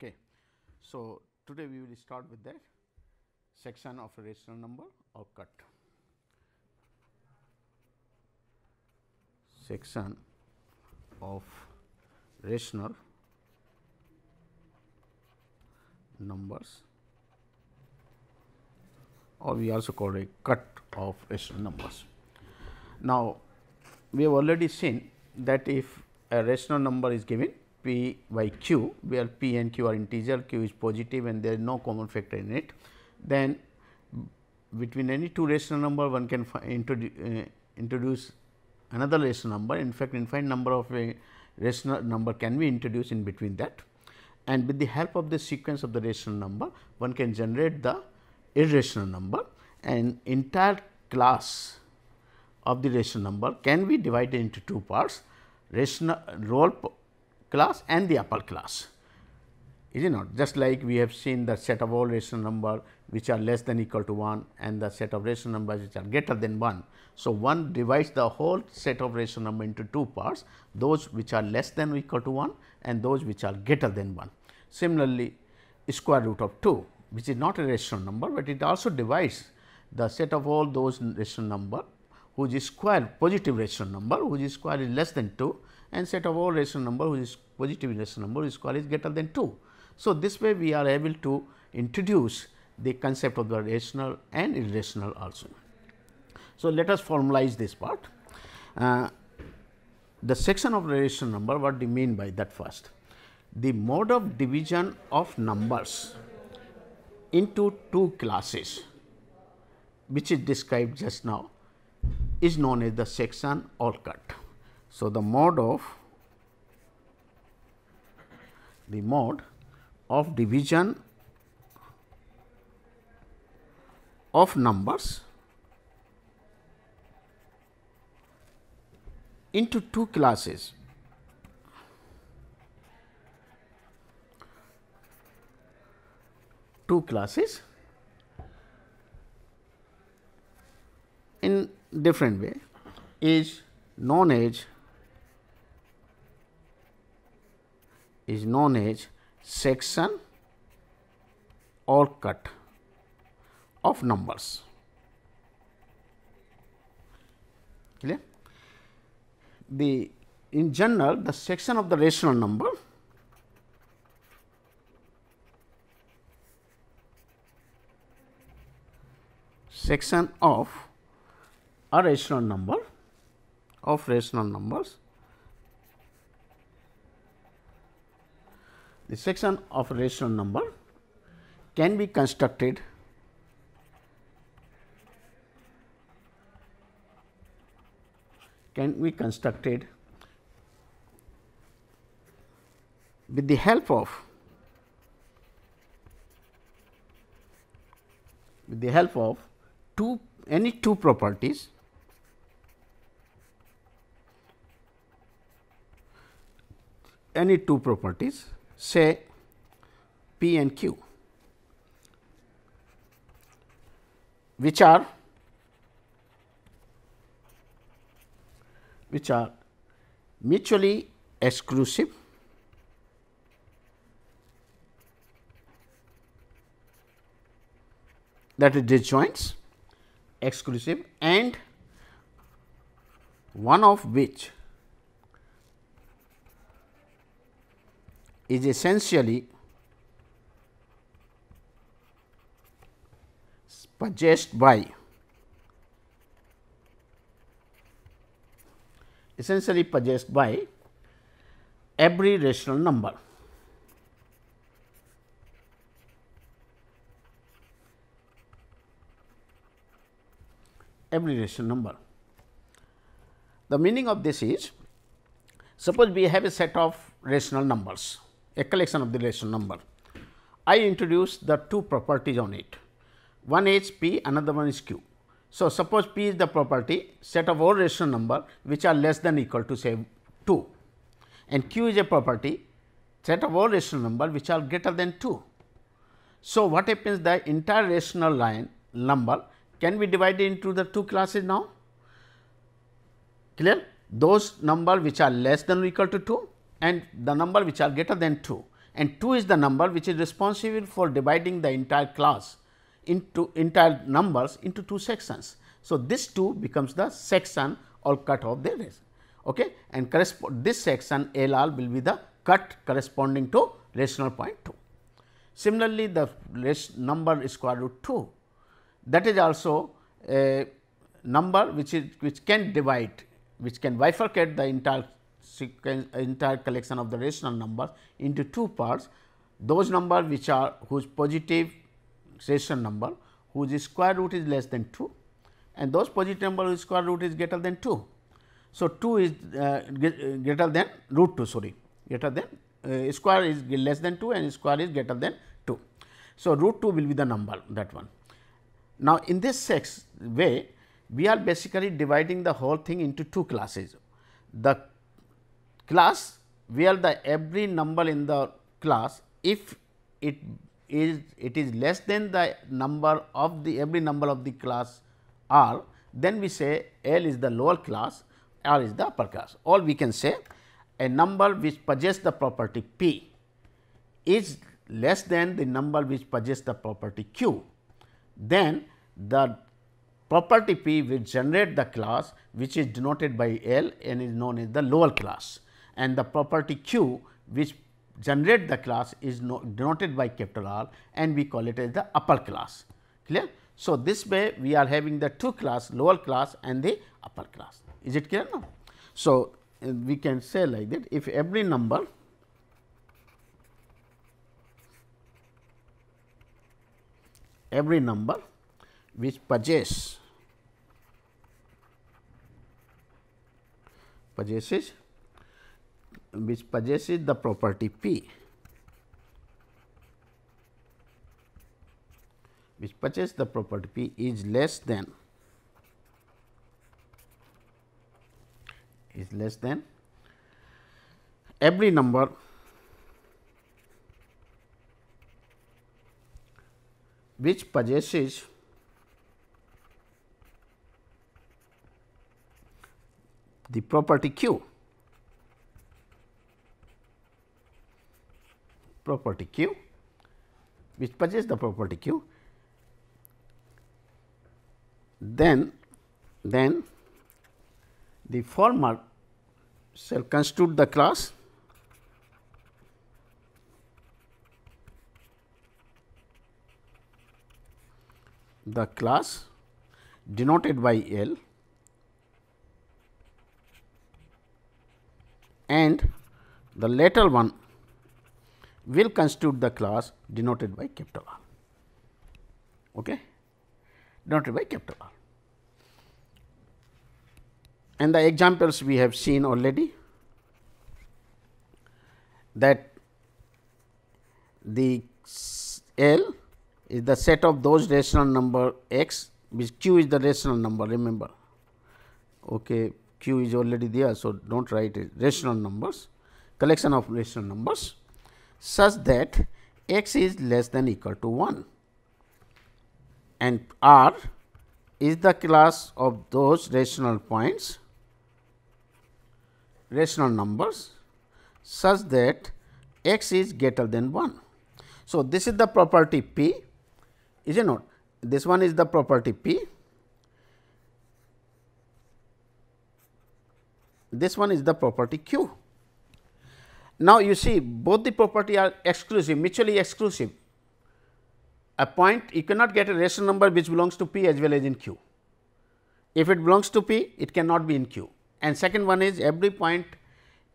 Okay. So, today we will start with the section of a rational number or cut. Section of rational numbers, or we also call a cut of rational numbers. Now, we have already seen that if a rational number is given p by q, where p and q are integer, q is positive and there is no common factor in it, then between any two rational number one can introduce another rational number. In fact, infinite number of a rational number can be introduced in between that, and with the help of the sequence of the rational number one can generate the irrational number, and entire class of the rational number can be divided into two parts, rational roll class and the upper class. Is it not? Just like we have seen the set of all rational number which are less than equal to 1 and the set of rational numbers which are greater than 1. So, one divides the whole set of rational number into two parts, those which are less than or equal to 1 and those which are greater than 1. Similarly, square root of 2, which is not a rational number, but it also divides the set of all those rational number whose square positive rational number, whose square is less than 2, and set of all rational number whose positive rational number whose square is greater than 2. So, this way we are able to introduce the concept of the rational and irrational also. So, let us formalize this part. The section of rational number, what do you mean by that first? The mode of division of numbers into two classes, which is described just now, is known as the section or cut. So, the mode of division of numbers into two classes in different way is known as section or cut of numbers. Clear? In general, the section of the rational number section of a rational number of rational numbers, the section of a rational number can be constructed with the help of any two properties say p and q, which are mutually exclusive, that is disjoints, exclusive, and one of which is essentially possessed by every rational number. The meaning of this is, suppose we have a set of rational numbers, a collection of the rational number. I introduce the two properties on it. One is p, another one is q. So, suppose p is the property set of all rational number which are less than or equal to say 2, and q is a property set of all rational number which are greater than 2. So, what happens, the entire rational number can be divided into the two classes now. Clear? Those number which are less than or equal to 2 and the number which are greater than 2. and 2 is the number which is responsible for dividing the entire class into entire numbers into 2 sections. So, this 2 becomes the section or cut of the array, okay, and this section L R will be the cut corresponding to rational point 2. Similarly, the number square root 2, that is also a number which can divide, which can bifurcate the entire collection of the rational numbers into 2 parts. Those numbers which are whose positive rational number whose square root is less than 2, and those positive number whose square root is greater than 2. So, 2 is greater than root 2, sorry, greater than square is less than 2 and square is greater than 2. So, root 2 will be the number, that one. Now, in this way we are basically dividing the whole thing into 2 classes. The class where the every number in the class, if it is less than the number of the every number of the class R, then we say L is the lower class, R is the upper class. Or we can say a number which possesses the property P is less than the number which possesses the property Q, then the property P will generate the class which is denoted by L and is known as the lower class, and the property Q which generate the class is denoted by capital R and we call it as the upper class. Clear? So, this way we are having the 2 class, lower class and the upper class. Is it clear now? So, we can say like that, if every number which possesses the property P, is less than every number which possesses the property Q, which possesses the property Q, then the former shall constitute the class denoted by L, and the latter one will constitute the class denoted by capital R, okay, denoted by capital R. And the examples we have seen already, that the L is the set of those rational number x, which Q is the rational number, remember, okay, Q is already there. So, do not write it, rational numbers, collection of rational numbers such that x is less than equal to 1, and R is the class of those rational points, rational numbers such that x is greater than 1. So, this is the property P, is it not? This one is the property P, this one is the property Q. Now, you see both the property are exclusive, mutually exclusive. A point, you cannot get a rational number which belongs to P as well as in Q. If it belongs to P, it cannot be in Q. And second one is every point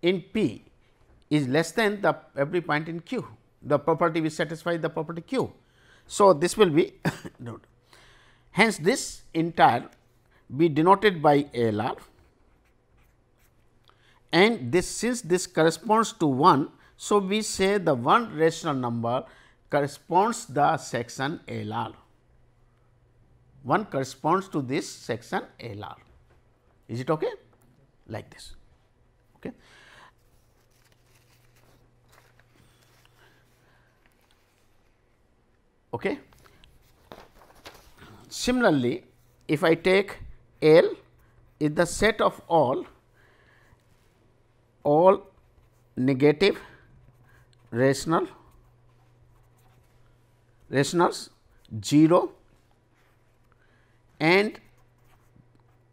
in P is less than the every point in Q, the property which satisfies the property Q. So, this will be hence this entire be denoted by L R, and this, since this corresponds to 1. So, we say the one rational number corresponds the section L R, 1 corresponds to this section L R. Is it okay? Like this. Okay. Okay. Similarly, if I take L is the set of all negative rationals 0 and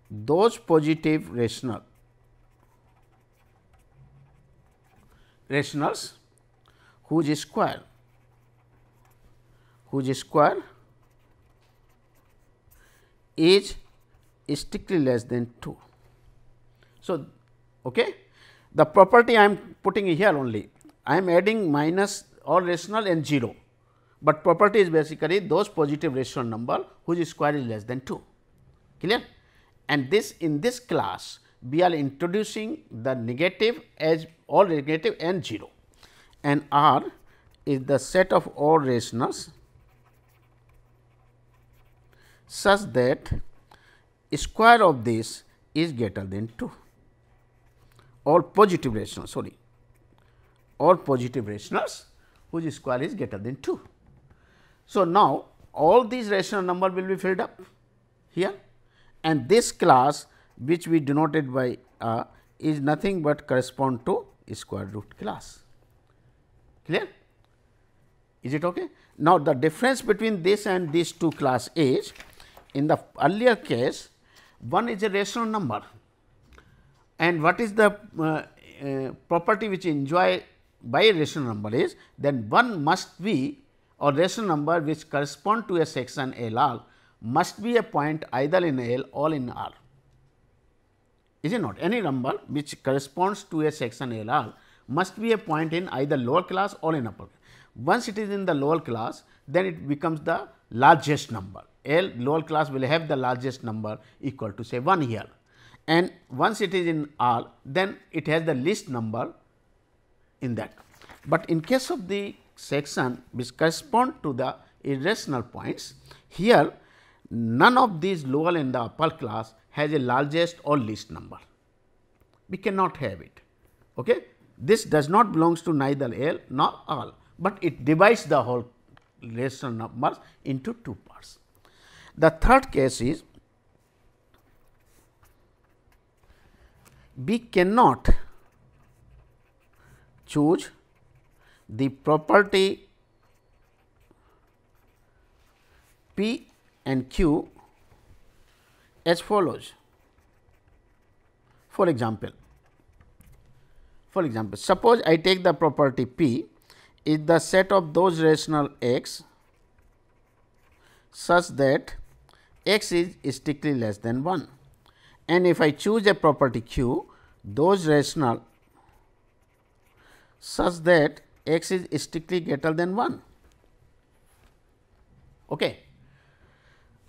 those positive rationals whose square is strictly less than 2. So, okay, the property I am putting here only, I am adding minus all rational and 0, but property is basically those positive rational number whose square is less than 2, clear. And this, in this class we are introducing the negative as all negative and 0, and R is the set of all rationals such that square of this is greater than 2, all positive rationals, all positive rationals whose square is greater than 2. So, now all these rational number will be filled up here, and this class which we denoted by is nothing but correspond to square root class, clear. Is it okay? Now, the difference between this and these two class is, in the earlier case, one is a rational number, and what is the property which enjoy by a rational number is, then one must be, or rational number which correspond to a section L R must be a point either in L or in R. Is it not? Any number which corresponds to a section L R must be a point in either lower class or in upper class. Once it is in the lower class, then it becomes the largest number. L lower class will have the largest number equal to say 1 here, and once it is in R, then it has the least number in that. But in case of the section which correspond to the irrational points, here none of these lower and the upper class has a largest or least number. We cannot have it. Okay? This does not belongs to neither L nor R, but it divides the whole rational numbers into two parts. The third case is, we cannot choose the property P and Q as follows. For example, suppose I take the property P is the set of those rational x such that x is strictly less than 1, and if I choose a property Q, those rational such that x is strictly greater than 1. Okay.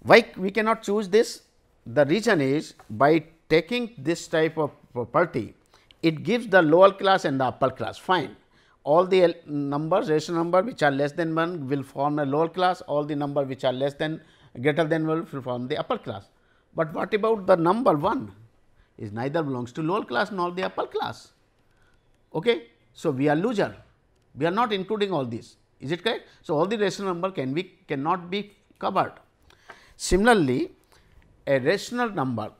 Why we cannot choose this? The reason is, by taking this type of property, it gives the lower class and the upper class, fine. All the numbers, rational number which are less than 1 will form a lower class, all the number which are less than greater than 1 will form the upper class. But what about the number 1? Is neither belongs to lower class nor the upper class. Okay. So, we are loser, we are not including all these, is it correct? So, all the rational number cannot be covered. Similarly, a rational number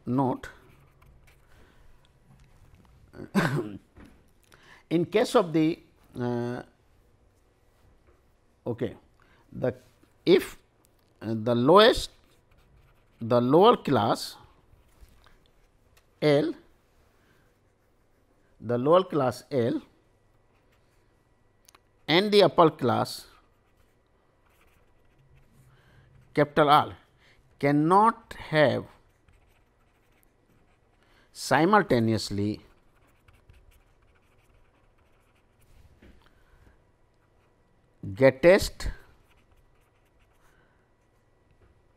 note in case of the if the lower class L, and the upper class capital R cannot have simultaneously greatest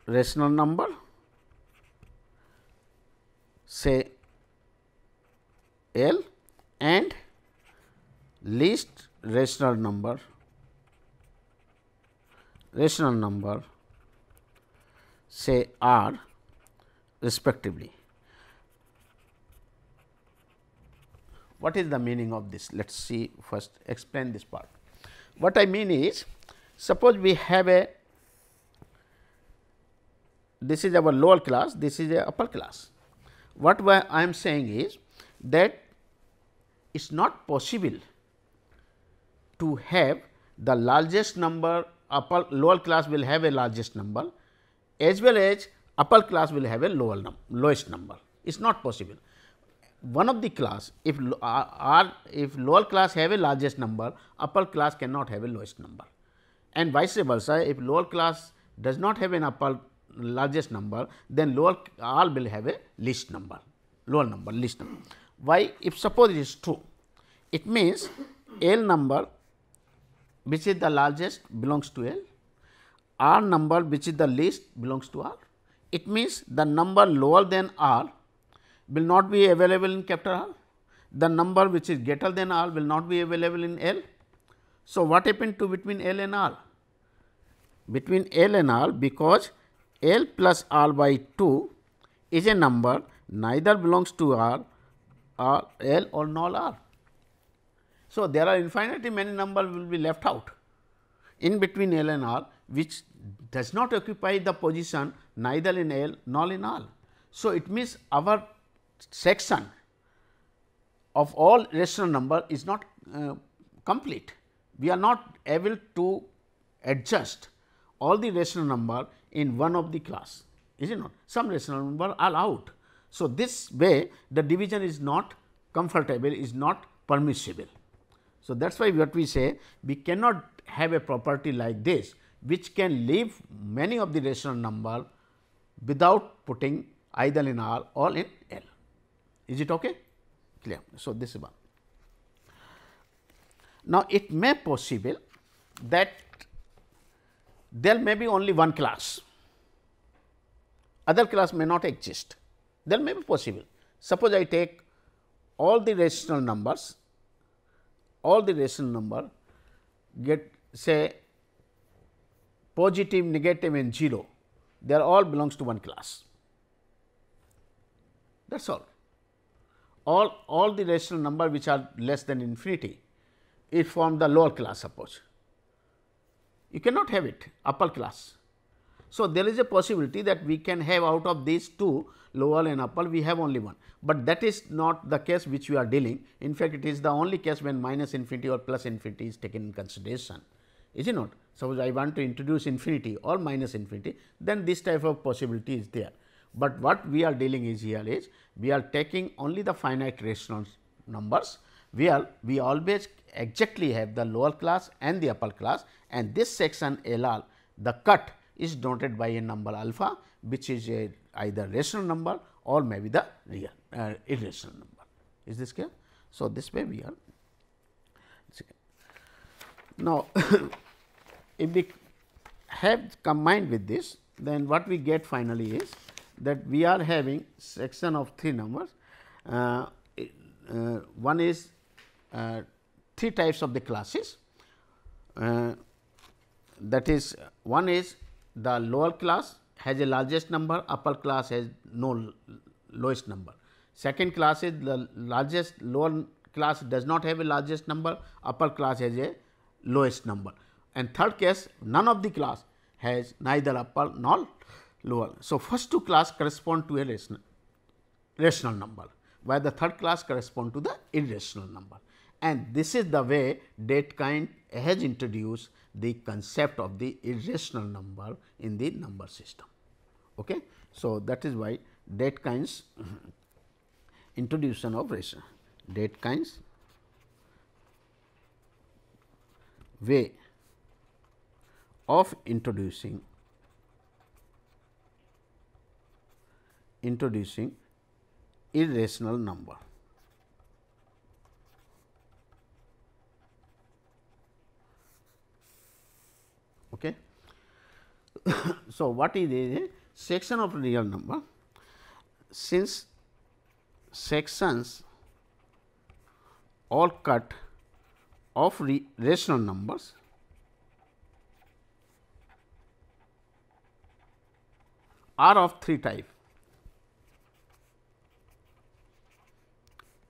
rational number, say L, and least rational number say R respectively. What is the meaning of this? Let us see first, explain this part. What I mean is, suppose we have this is our lower class, this is a upper class. What I am saying is that it is not possible to have the largest number, upper lower class will have a largest number, as well as upper class will have a lowest number. It is not possible. One of the class, if lower class have a largest number, upper class cannot have a lowest number, and vice versa. If lower class does not have an upper largest number, then lower all will have a least number, lower number, least number. Why? If suppose it is true, it means L number which is the largest belongs to L, R number which is the least belongs to R. It means the number lower than R will not be available in capital R, the number which is greater than R will not be available in L. So, what happened to between L and R? Between L and R, because L plus R by 2 is a number neither belongs to R or L or null R. So, there are infinitely many numbers will be left out in between L and R, which does not occupy the position neither in L nor in R. So, it means our section of all rational number is not complete. We are not able to adjust all the rational number in one of the class, is it not? Some rational number are out. So, this way the division is not comfortable, is not permissible. So, that is why what we say, we cannot have a property like this, which can leave many of the rational number without putting either in R or in L. Is it okay? Clear. So, this is one. Now, it may possible that there may be only one class, other class may not exist. There may be possible. Suppose I take all the rational numbers, get say positive, negative and 0, they are all belongs to one class. That is all. All the rational number which are less than infinity, it form the lower class suppose. You cannot have it upper class. So, there is a possibility that we can have out of these two, lower and upper, we have only one, but that is not the case which we are dealing. In fact, it is the only case when minus infinity or plus infinity is taken in consideration, is it not? Suppose I want to introduce infinity or minus infinity, then this type of possibility is there. But what we are dealing is here is, we are taking only the finite rational numbers, where we always exactly have the lower class and the upper class, and this section LR, the cut is denoted by a number alpha, which is a either rational number or maybe the real irrational number. Is this clear? So, this way we are. Now, if we have combined with this, then what we get finally is that we are having section of 3 numbers. One is 3 types of the classes, that is, one is the lower class has a largest number, upper class has no lowest number. Second class is the largest, lower class does not have a largest number, upper class has a lowest number, and third case none of the class has neither upper nor lower. So, first two class correspond to a rational number, while the third class correspond to the irrational number, and this is the way Dedekind has introduced the concept of the irrational number in the number system. Okay. So, that is why Dedekind's introduction of rational, Dedekind's way of introducing irrational number. Okay. So, what is a section of real number? Since sections all cut of rational numbers are of 3 type.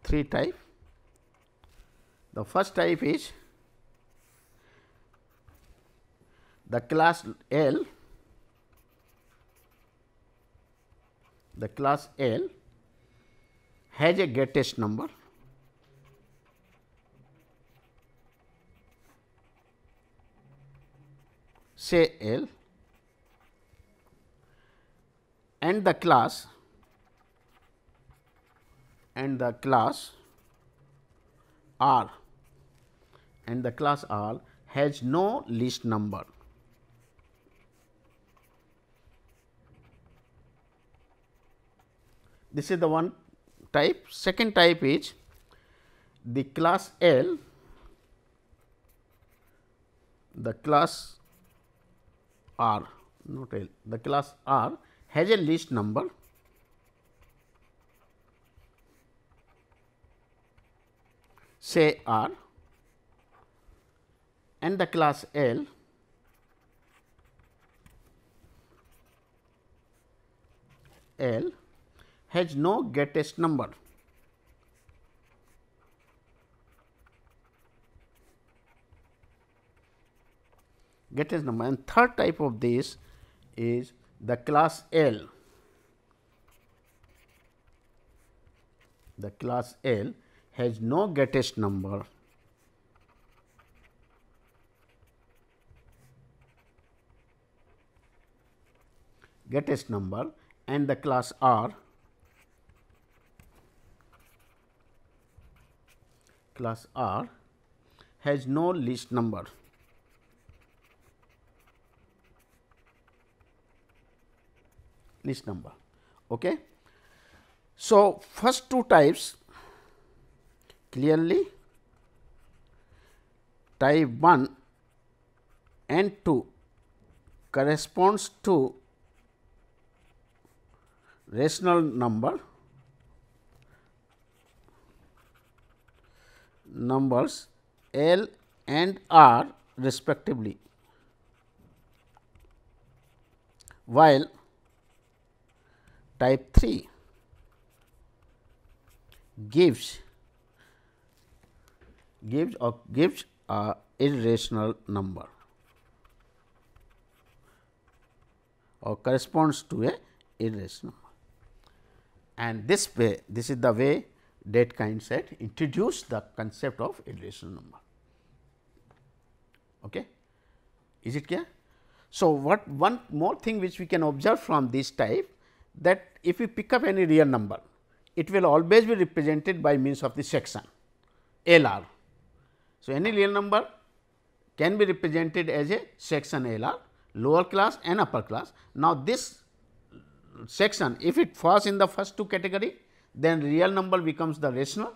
3 type. The first type is the class L, the class L has a greatest number say L, and the class R has no least number. This is the one type. Second type is the class L, the class R, not L, the class R has a least number say R, and the class L has no greatest number. And third type of this is the class L. The class L has no greatest number, and the class R has no least number. Okay. So, first two types clearly, type 1 and 2 corresponds to rational numbers L and R respectively, while type 3 gives a irrational number or corresponds to a irrational number. And this is the way Dedekind said introduced the concept of irrational number. Okay. Is it clear? So, what one more thing which we can observe from this type, that if we pick up any real number, it will always be represented by means of the section L R. So, any real number can be represented as a section L R, lower class and upper class. Now, this section, if it falls in the first two category, then real number becomes the rational,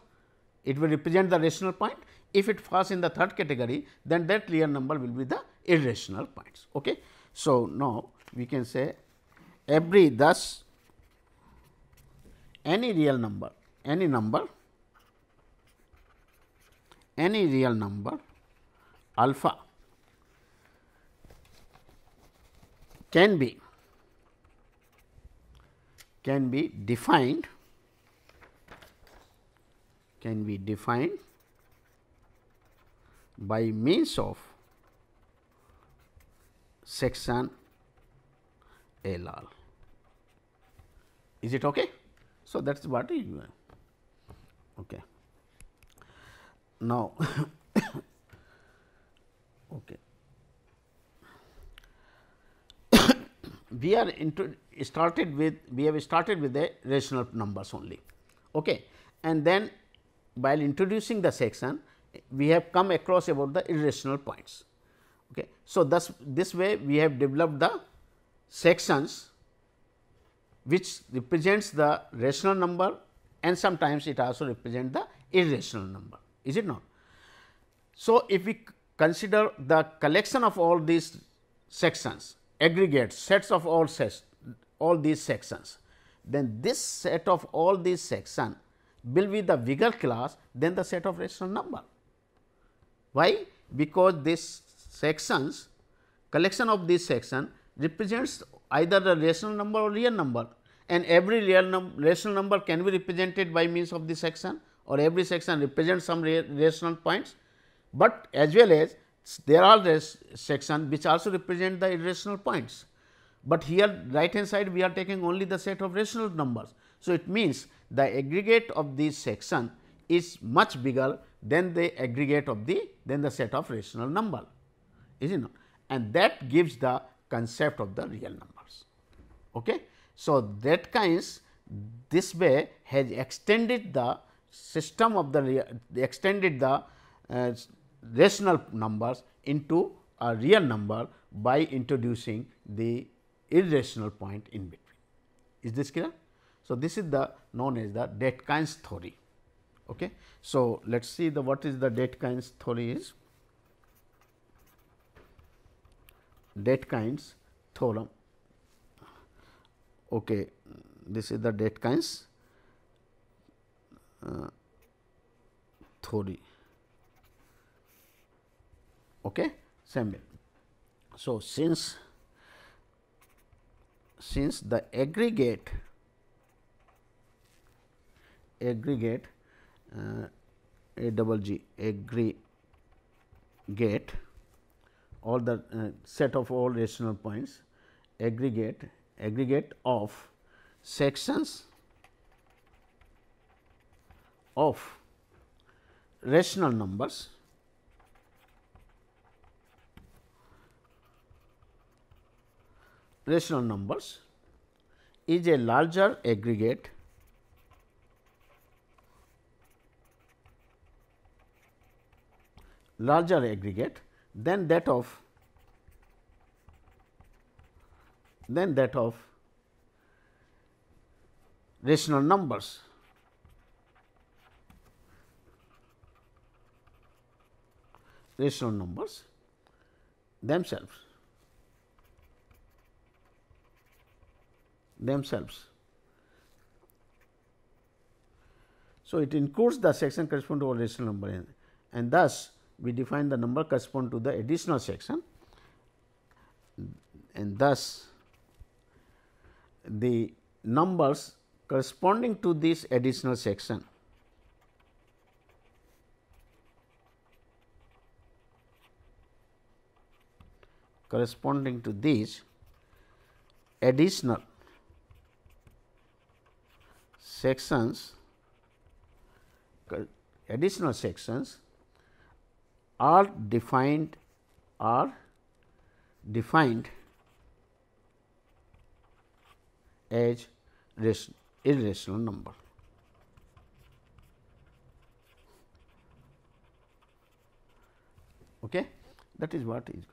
it will represent the rational point. If it falls in the third category, then that real number will be the irrational points. Okay. So, now we can say thus any real number alpha can be defined by means of section L R. Is it okay? So, that is what is okay. Now, okay. we have started with the rational numbers only, okay. And then while introducing the section, we have come across about the irrational points. Okay. So, thus this way we have developed the sections which represents the rational number, and sometimes it also represents the irrational number, is it not? So, if we consider the collection of all these sections, aggregates, sets of all these sections, then this set of all these sections will be the bigger class than the set of rational number. Why? Because this sections, collection of this section represents either the rational number or real number, and every rational number can be represented by means of this section, or every section represents some rational points, but as well as there are sections which also represent the irrational points. But here right hand side we are taking only the set of rational numbers. So, it means the aggregate of this section is much bigger than the aggregate of the set of rational number, is it not? and that gives the concept of the real numbers. Okay. So, Dedekind this way has extended the system of the extended the rational numbers into a real number by introducing the irrational point in between. Is this clear? So, this is the known as the Dedekind's theory. Okay. So, let us see the what is the Dedekind's theory is. Dedekind's theorem. Okay. This is the Dedekind's theory. Okay. Same way. So, since the aggregate aggregate all the set of all rational points aggregate of sections of rational numbers is a larger aggregate than that of rational numbers. Themselves. So, it includes the section corresponding to a rational number, and thus we define the number corresponding to the additional section, and thus the numbers corresponding to this additional section additional sections are defined as irrational number. Okay, that is what is.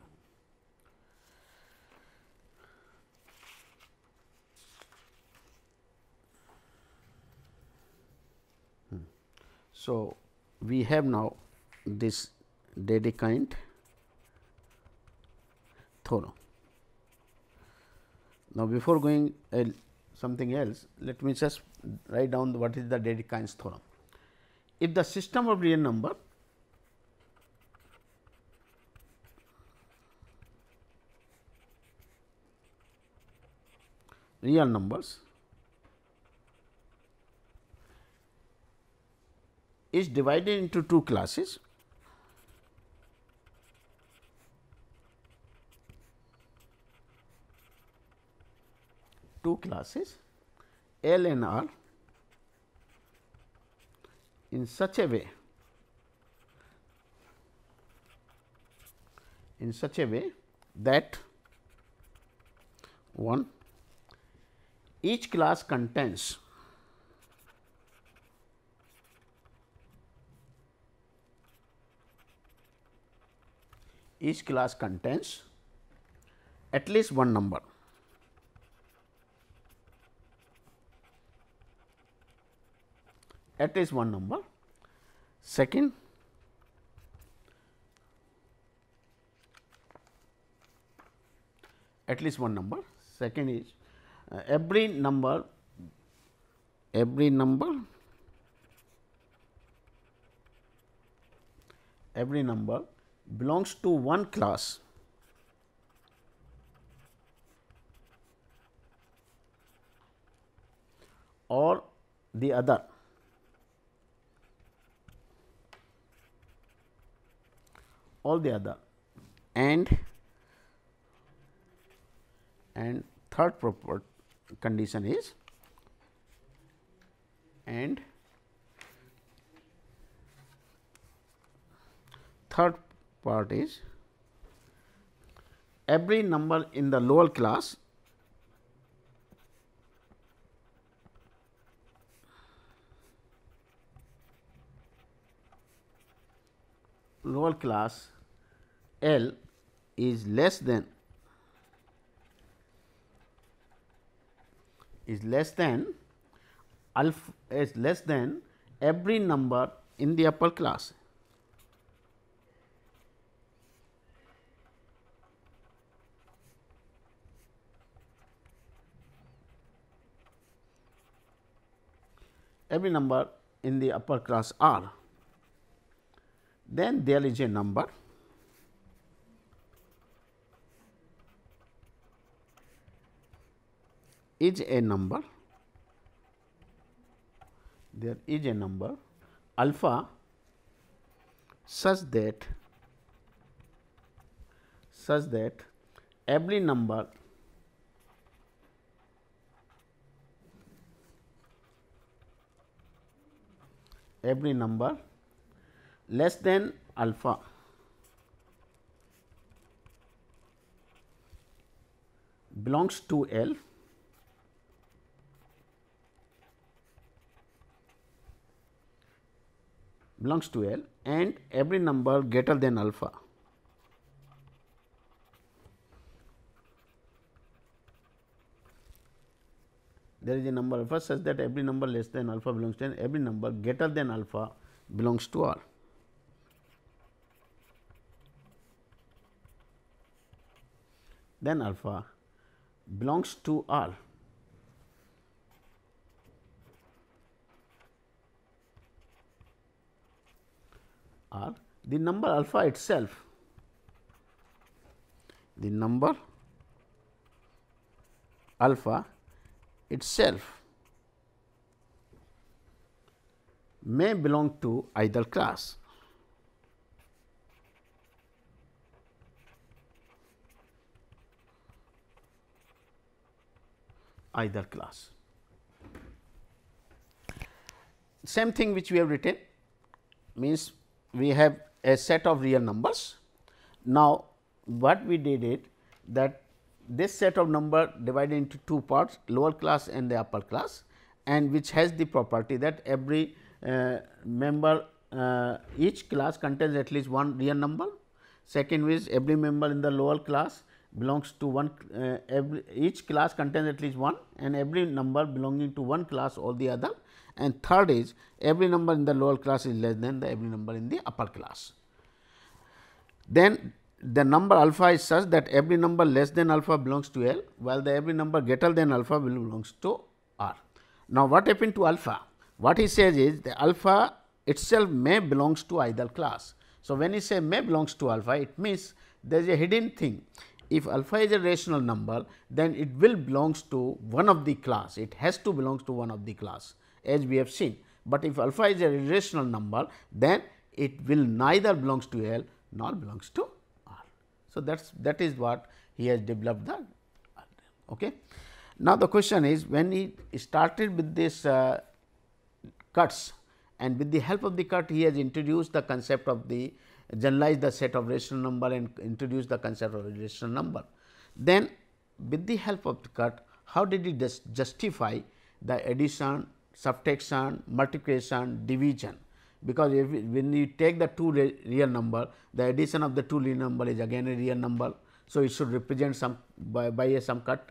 So, we have now this Dedekind theorem. Now, before going something else, let me just write down what is the Dedekind's theorem. If the system of real numbers is divided into two classes, L and R, in such a way that one, each class contains at least one number. Second, at least one number. Second is every number belongs to one class or the other, and third proper condition is, and third part is every number in the lower class L is less than alpha is less than every number in the upper class. Every number in the upper class R, then there is a number there is a number alpha such that every number less than alpha belongs to L and every number greater than alpha there is a number alpha such that every number less than alpha belongs to N, every number greater than alpha belongs to R. Then alpha belongs to R. The number alpha itself, may belong to either class. Same thing which we have written, means we have a set of real numbers. Now, what we did it that this set of number divided into two parts, lower class and the upper class, and which has the property that every member each class contains at least one real number. Second is every member in the lower class belongs to one each class contains at least one and every number belonging to one class or the other, and third is every number in the lower class is less than the every number in the upper class. Then the number alpha is such that every number less than alpha belongs to L, while the every number greater than alpha belongs to R. Now, what happened to alpha? What he says is the alpha itself may belongs to either class. So, when he say may belongs to alpha, it means there is a hidden thing. If alpha is a rational number, then it will belongs to one of the class, it has to belongs to one of the class, as we have seen. But if alpha is a irrational number, then it will neither belongs to L nor belongs to R. So, that is what he has developed the. Okay. Now, the question is when he started with this cuts, and with the help of the cut he has introduced the concept of the generalized the set of rational number and introduced the concept of rational number. Then with the help of the cut, how did he justify the addition, subtraction, multiplication, division? Because when you take the two real number, the addition of the two real number is again a real number. So, it should represent some by a some cut.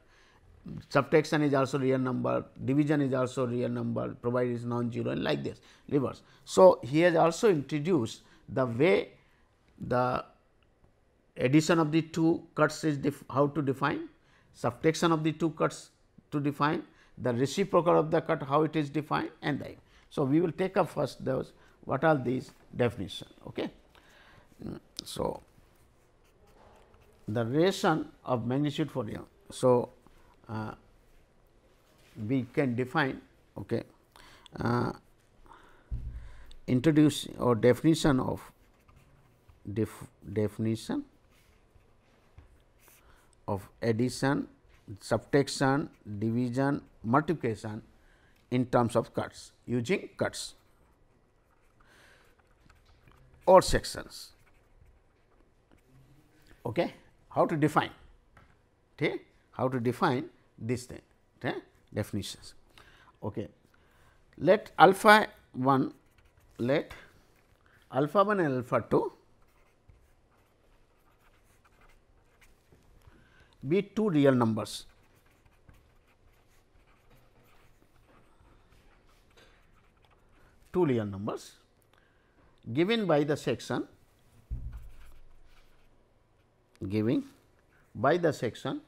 Subtraction is also real number, division is also real number provided it is non-zero, and like this reverse. So, he has also introduced the way the addition of the two cuts is how to define, subtraction of the two cuts to define, the reciprocal of the cut how it is defined, and the. So, we will take up first those what are these definitions. Okay. So, the relation of magnitude for you. So, we can define introduce or definition of addition, subtraction, division, multiplication in terms of cuts using cuts or sections. Okay. How to define? Okay. How to define this thing, okay, definitions. Okay. Let alpha 1, let alpha 1 and alpha 2 be two real numbers. Two real numbers given by the section, giving by the section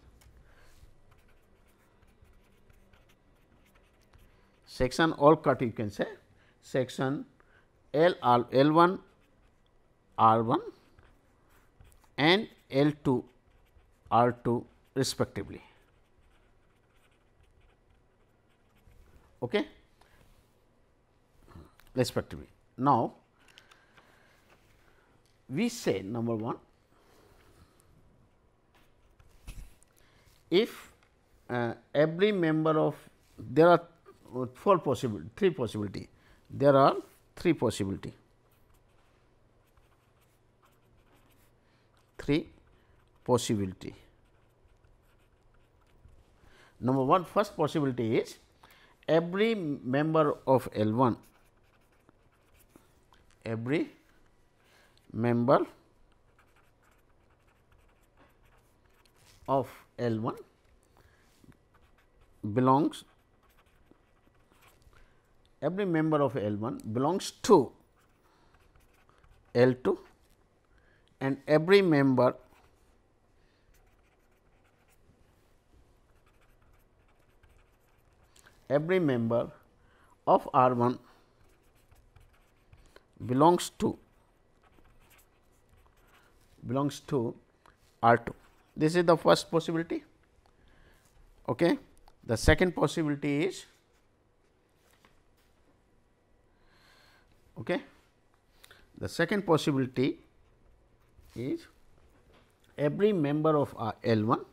all cut, you can say section L1 R1 and L2 R2 respectively. Okay. Respectively. Now, we say number 1, if every member of, there are three possibility, there are three possibility. Number 1, first possibility is every member of L1, every member of L1 belongs, every member of L1 belongs to L2 and every member of R1 belongs to R2. This is the first possibility. Okay. The second possibility is, okay, the second possibility is every member of L1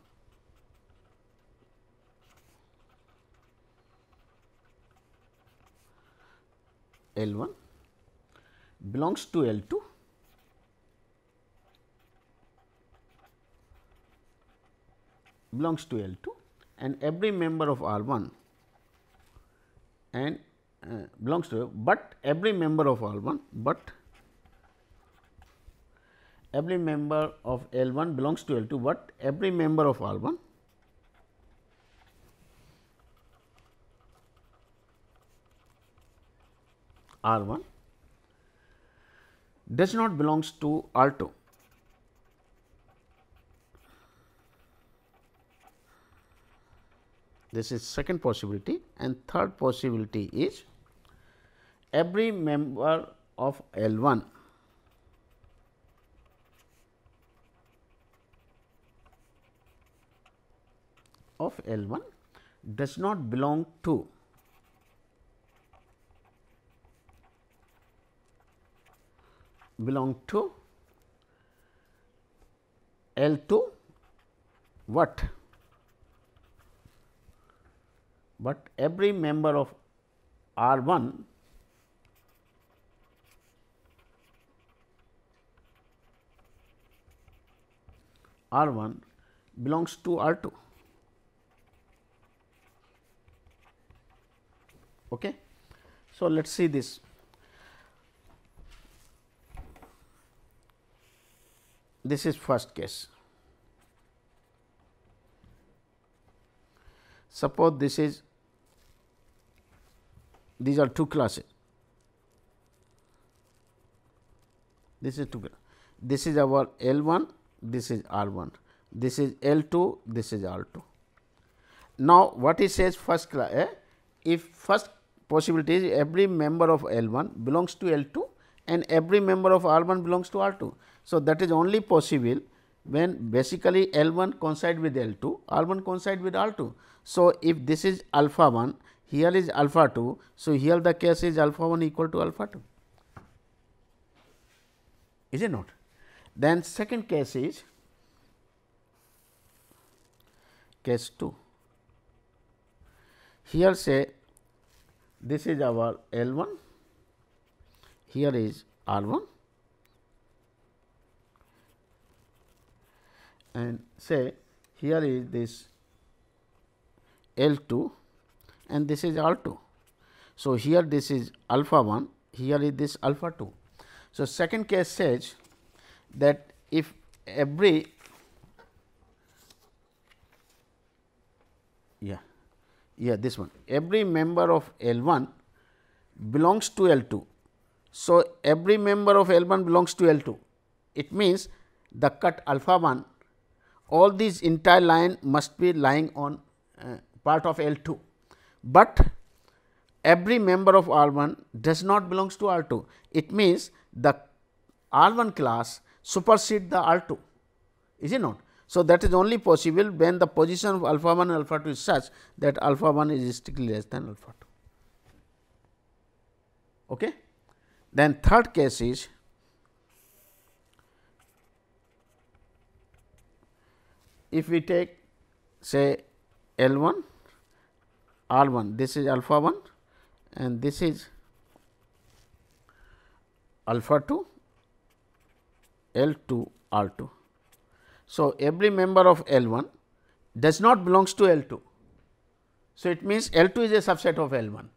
belongs to L2 and every member of R1 and belongs to, but every member of R1, every member of L1 belongs to L2, but every member of R1 does not belongs to R2. This is second possibility, and third possibility is every member of L1 does not belong to L2 what? But every member of R1 belongs to R2. Okay. So, let us see this. This is first case. Suppose these are two classes. This is two. This is our L1, this is R1, this is L2, this is R2. Now, what it says first class, if first possibility is every member of L1 belongs to L2 and every member of R1 belongs to R2. So, that is only possible when basically L1 coincide with L2, R1 coincide with R2. So, if this is alpha 1, here is alpha 2. So, here the case is alpha 1 equal to alpha 2, is it not? Then second case is case 2. Here say this is our L1, here is R1 and say here is this L 2 and this is R 2. So, here this is alpha 1, here is this alpha 2. So, second case says that if every this one, every member of L 1 belongs to L 2. So, every member of L 1 belongs to L 2. It means the cut alpha 1, all these entire line must be lying on part of L 2, but every member of R 1 does not belongs to R 2. It means the R 1 class supersede the R 2, is it not? So, that is only possible when the position of alpha 1 and alpha 2 is such that alpha 1 is strictly less than alpha 2. Okay? Then third case is if we take say L 1 R 1, this is alpha 1 and this is alpha 2 L 2 R 2. So, every member of L 1 does not belongs to L 2. So, it means L 2 is a subset of L 1,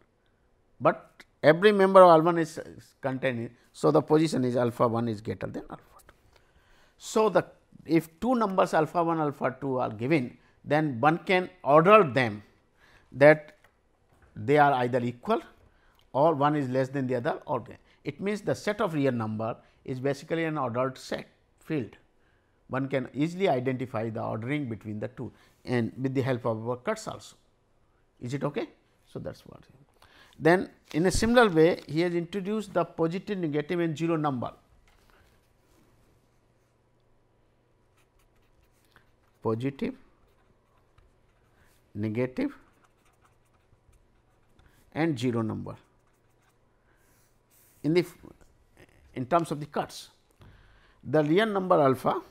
but every member of L 1 is contained in. So, the position is alpha 1 is greater than alpha 2. So, the if two numbers alpha 1 alpha 2 are given, then one can order them that they are either equal or one is less than the other, or it means the set of real number is basically an ordered set field. One can easily identify the ordering between the two and with the help of our cuts also. Is it okay? So, that is what. Then in a similar way, he has introduced the positive, negative and 0 number. Positive, negative and 0 number in terms of the cuts. The real number alpha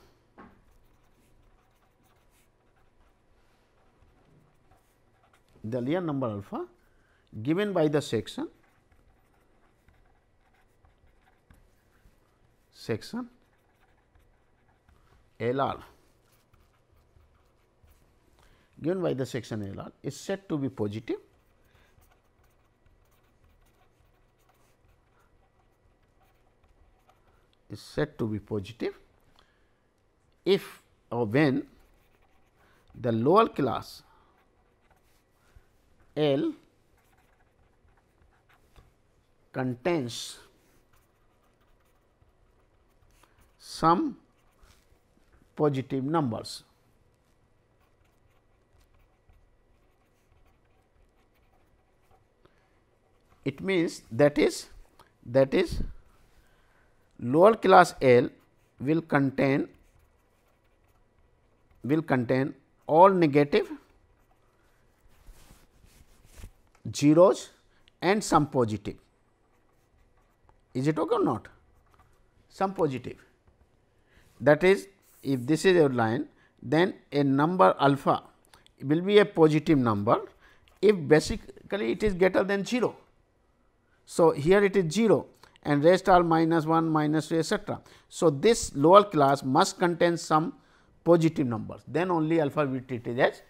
given by the section L r given by the section L r is said to be positive if or when the lower class L contains some positive numbers. It means that is lower class L will contain all negative, zeros and some positive. Is it okay or not? Some positive. That is, if this is your line, then a number alpha will be a positive number if basically it is greater than 0. So, here it is 0 and rest are minus 1, minus 2, etc. So, this lower class must contain some positive numbers, then only alpha will be treated as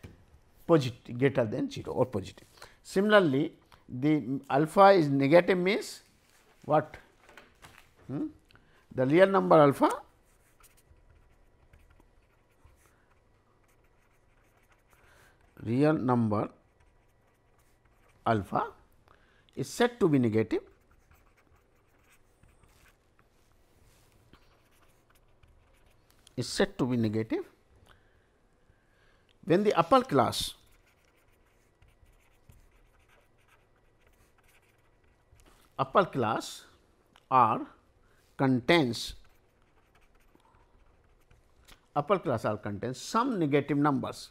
positive greater than 0 or positive. Similarly, the alpha is negative means what? The real number alpha is said to be negative when the upper class R contains some negative numbers.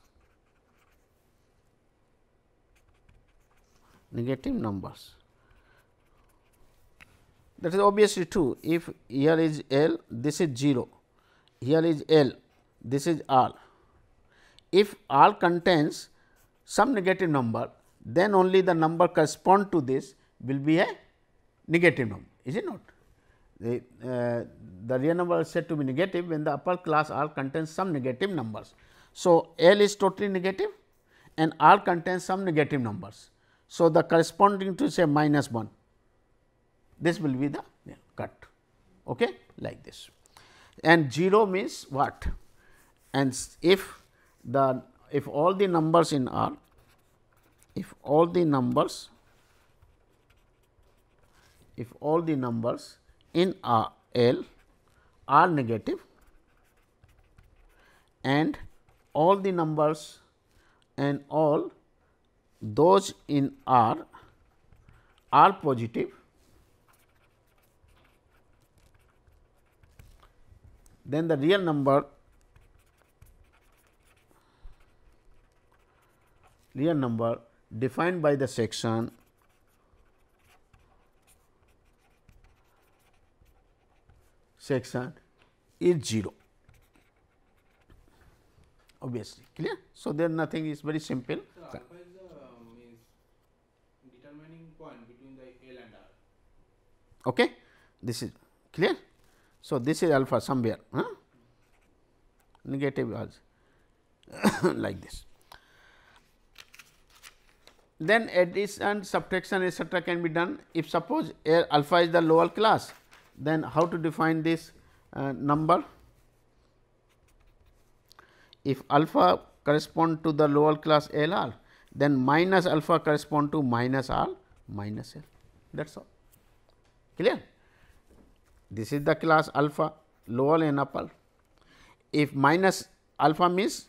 That is obviously true. If here is L, this is 0, here is L, this is R. If R contains some negative number, then only the number correspond to this will be a negative number, is it not? The real number is said to be negative when the upper class R contains some negative numbers. So, L is totally negative and R contains some negative numbers. So, the corresponding to say minus 1, this will be the cut, okay, like this. And 0 means what? And if all the numbers in R, if all the numbers in L are negative and all the numbers and all those in R are positive, then the real number defined by the section is 0, obviously, clear. So, there nothing is very simple. So, alpha is the means determining point between the L and R. Okay. This is clear. So, this is alpha somewhere, negative was like this. Then addition, subtraction, etc., can be done. If suppose alpha is the lower class, then how to define this number? If alpha correspond to the lower class LR, then minus alpha correspond to minus R minus L, that is all, clear. This is the class alpha, lower and upper. If minus alpha means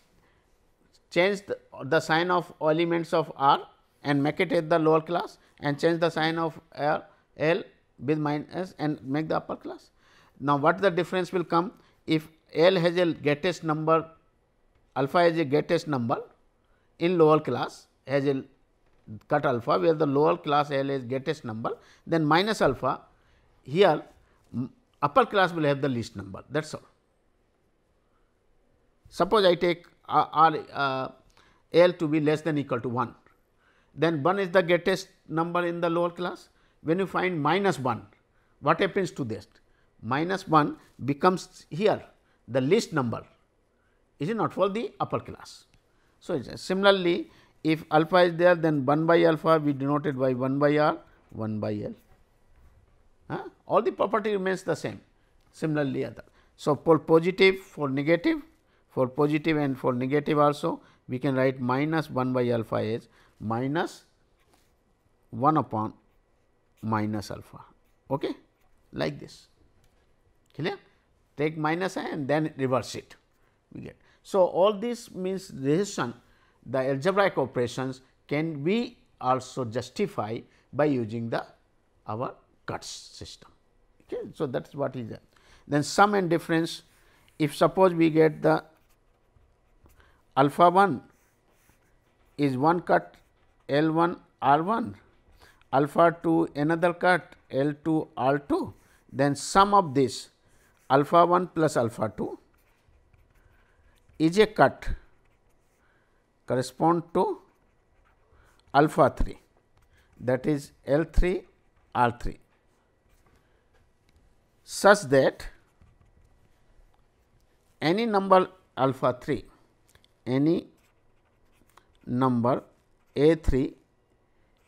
change the sign of elements of R and make it at the lower class and change the sign of L with minus and make the upper class. Now, what the difference will come if L has a greatest number, alpha has a greatest number in lower class has a cut alpha, where the lower class L is greatest number, then minus alpha here upper class will have the least number, that is all. Suppose I take L to be less than equal to 1, then 1 is the greatest number in the lower class. When you find minus 1, what happens to this? Minus 1 becomes here the least number, is it not, for the upper class. So, similarly, if alpha is there, then 1 by alpha we denoted by 1 by R, 1 by L. All the property remains the same, similarly other. So, for positive, for negative and for negative also, we can write minus 1 by alpha is minus 1 upon minus alpha, okay, like this, clear. Take minus and then reverse it, we get. So, all this means decision, the algebraic operations can be also justified by using the our cuts system. Okay. So, that is what is that. Then sum and difference, if suppose we get the alpha 1 is one cut L 1 R 1, alpha 2 another cut L 2 R 2, then sum of this alpha 1 plus alpha 2 is a cut correspond to alpha 3, that is L 3 R 3, such that any number alpha 3, any number A 3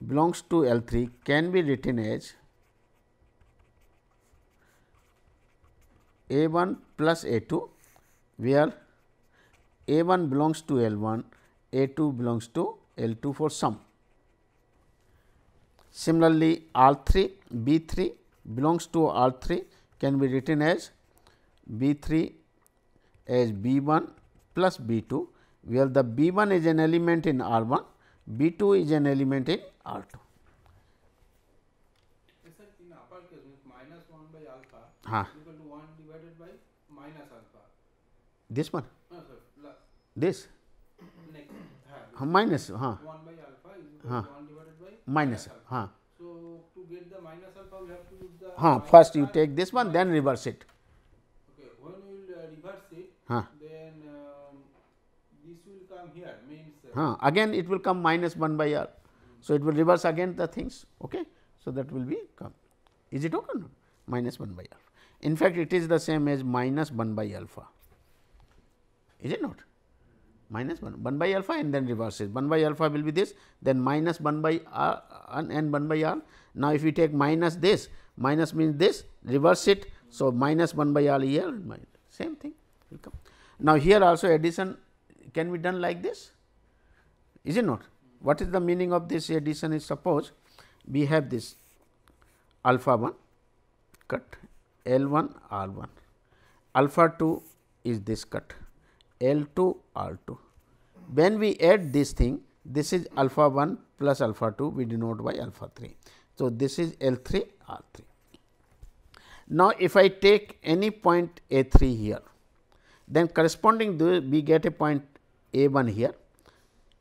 belongs to L 3 can be written as A 1 plus A 2, where A 1 belongs to L 1, A 2 belongs to L 2 for sum. Similarly, R 3 B 3 belongs to R 3 can be written as B 3 as B 1 plus B 2, where the B 1 is an element in R 1, B 2 is an element in R 2. Sir, in upper case means minus 1 by alpha equal to 1 divided by minus alpha. This one? No, sir, plus. This? Next. Minus. 1 by alpha is equal to 1 divided by minus alpha. So, to get the minus alpha, we have to use the. First you take this one, then reverse it. Okay, when we will reverse it, then this will come here, means. Again it will come minus 1 by R. So, it will reverse again the things. Okay. So, that will be come. Is it okay? No? Minus 1 by alpha. In fact, it is the same as minus 1 by alpha. Is it not? minus 1 by alpha and then reverse it. 1 by alpha will be this, then minus 1 by r and 1 by r. Now, if we take minus this, minus means this, reverse it. So, minus 1 by r here, same thing will come. Now, here also addition can be done like this, is it not? What is the meaning of this addition is, suppose we have this alpha 1 cut L 1 R 1, alpha 2 is this cut L 2 R 2. When we add this thing, this is alpha 1 plus alpha 2, we denote by alpha 3. So, this is L 3 R 3. Now, if I take any point A 3 here, then corresponding to we get a point A 1 here,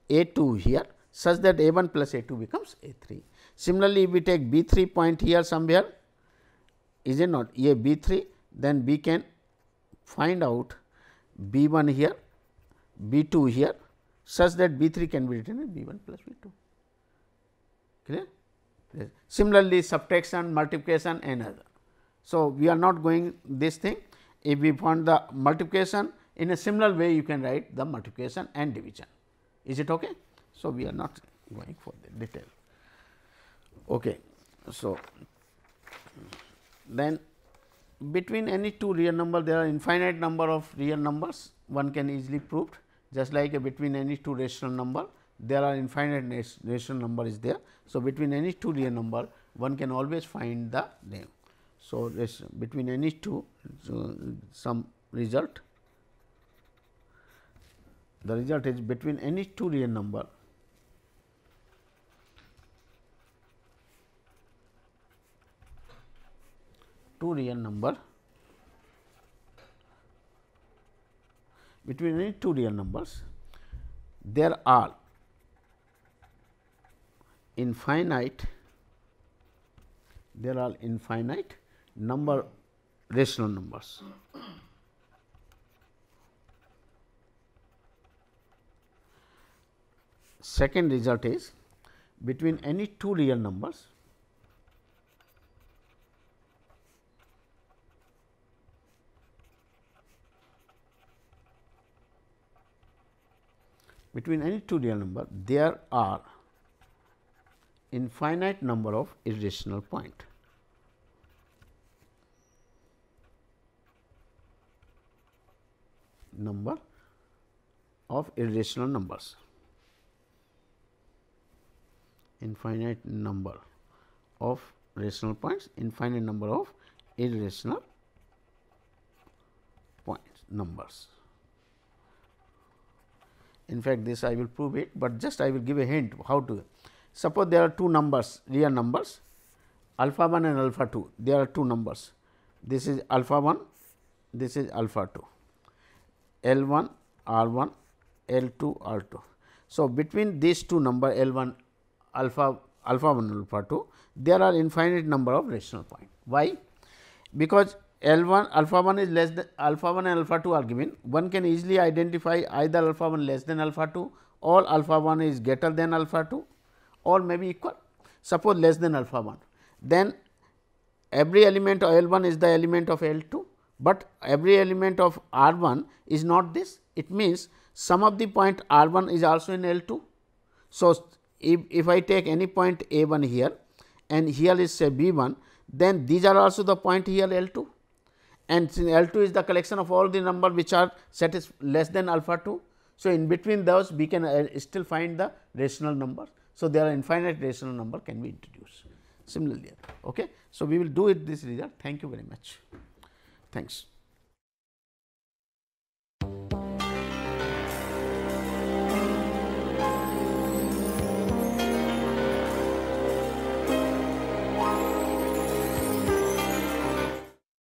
A 2 here, such that A 1 plus A 2 becomes A 3. Similarly, if we take B 3 point here somewhere, is it not A B 3, then we can find out B 1 here, B 2 here, such that B 3 can be written as B 1 plus B 2. Clear? Yes. Similarly, subtraction, multiplication and other. So, we are not going this thing. If we want the multiplication, in a similar way you can write the multiplication and division. Is it okay? So, we are not going for the detail. Okay. So, then between any two real number there are infinite number of real numbers, one can easily prove, just like between any two rational number there are infinite rational number is there. So, between any two real number one can always find the name. So, between any two some result, the result is between any two real number between any two real numbers there are infinite number rational numbers. Second result is between any two real numbers there are infinite number of irrational point. Number of irrational numbers, infinite number of rational points, infinite number of irrational points numbers. In fact, this I will prove it, but just I will give a hint how to. Suppose there are two numbers, real numbers, alpha 1 and alpha 2, there are two numbers. This is alpha 1, this is alpha 2, L 1 R 1, L 2 R 2. So, between these two number L 1 alpha 1 alpha 2, there are infinite number of rational point. Why? Because L 1 alpha 1 is less than alpha 1 and alpha 2 are given, one can easily identify either alpha 1 less than alpha 2 or alpha 1 is greater than alpha 2 or maybe equal. Suppose less than alpha 1, then every element of L 1 is the element of L 2, but every element of R 1 is not this. It means some of the point R 1 is also in L 2. So, if I take any point A 1 here and here is say B 1, then these are also the point here L 2, and since L 2 is the collection of all the number which are set is less than alpha 2. So, in between those we can still find the rational number. So, there are infinite rational number can be introduced similarly. Okay. So, we will do it this result. Thank you very much. Thanks.